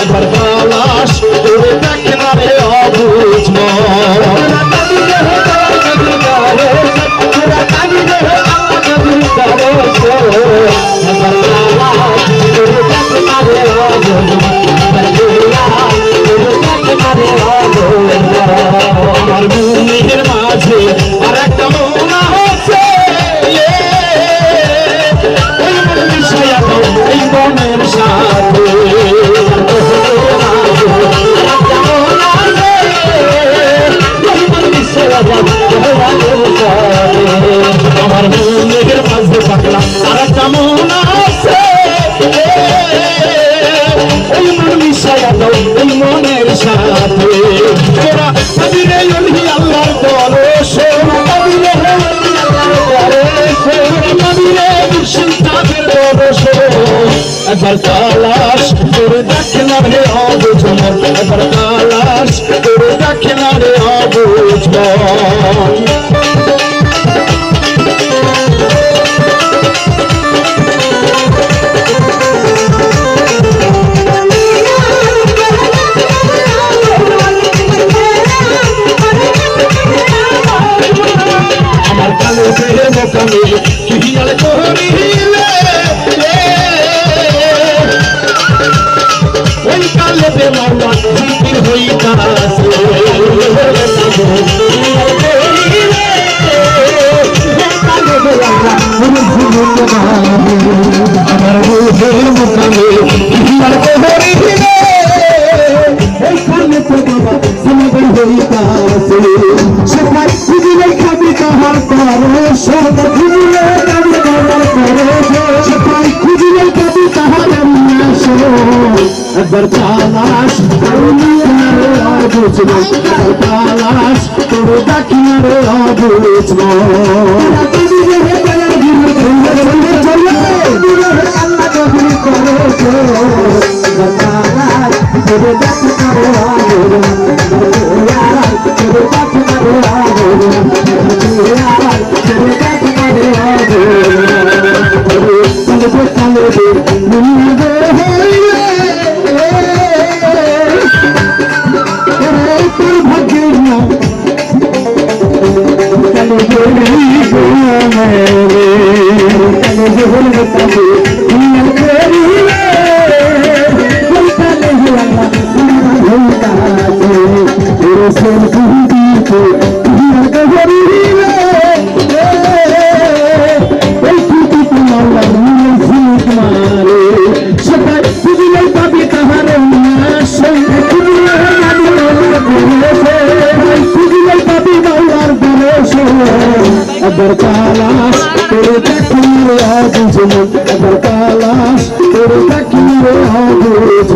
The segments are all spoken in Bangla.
একবার তালাশ করে দেখে না রে অবুঝ আমার মনের মাঝে আর একটা মনে হচ্ছে ওই মন মিশাইয়া দাও এই মনের সাথে আমার মনের মাঝে পাকলাম আর একটা মন আছে ওই মন মিশাইয়া দাও এই মনের সাথে তোরা কবিরে ওলি আল্লাহর দরশে কবিরে ওলি আল্লাহর দরশে কবিরে মুর্শিদাদের দরশে একবার তালাশ করে দেখে না রে অবুঝ মন একবার তালাশ করে দেখে না রে অবুঝ মন মোকামে কিয়াল করিলে ওই কালে বে মাওলা জিকির হইতাছে আমার রূহের মোকামে কিয়াল করিলে ওই কালে বে বাবা জিকির হইতাছে সবাই খুঁজিলে খাবি তাহার পরশ খুঁজিলে খাবি তাহার পরশ সবাই খুঁজিলে খাবি তাহার একবার তালাশ করে অবুঝ তালাশ করে দেখি না রে অবুঝ আল্লাহ কবুল করে দেখি না রে একবার তালাশ করে দেখি রে অবুঝ মন একবার তালাশ করে দেখি রে অবুঝ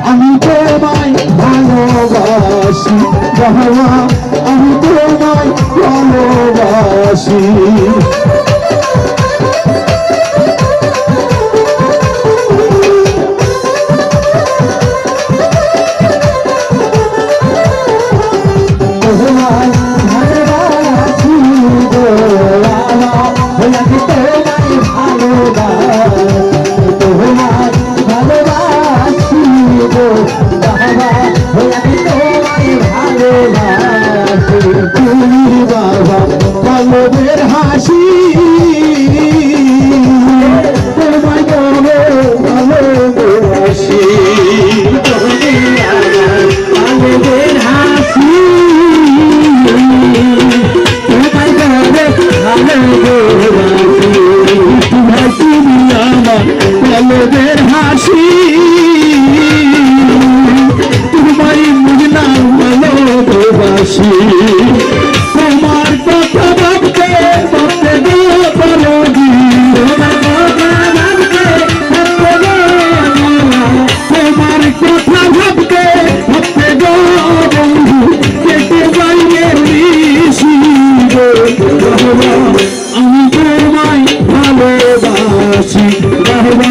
আমি তোমায় ভালোবাসি তুমি বাবা কলবের হাসি ভালোবাসি বাবা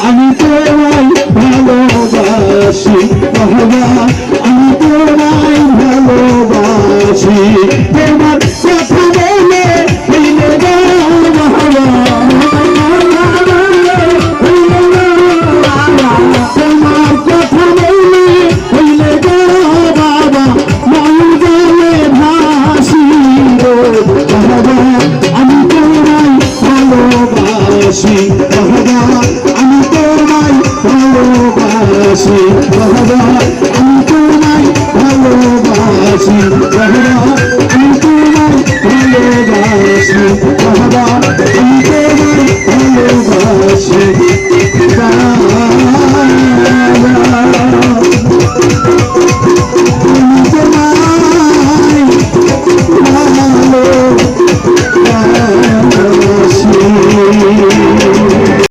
আমি তোমায় ভালোবাসি বাবা আমি তোমায় ভালোবাসি তোমার কথা বলে হইলে গো বাবা তোমার কথা বলে হইলে গো বাবা মন জলে ভাসি গো বাবা আমি তোমায় ভালোবাসি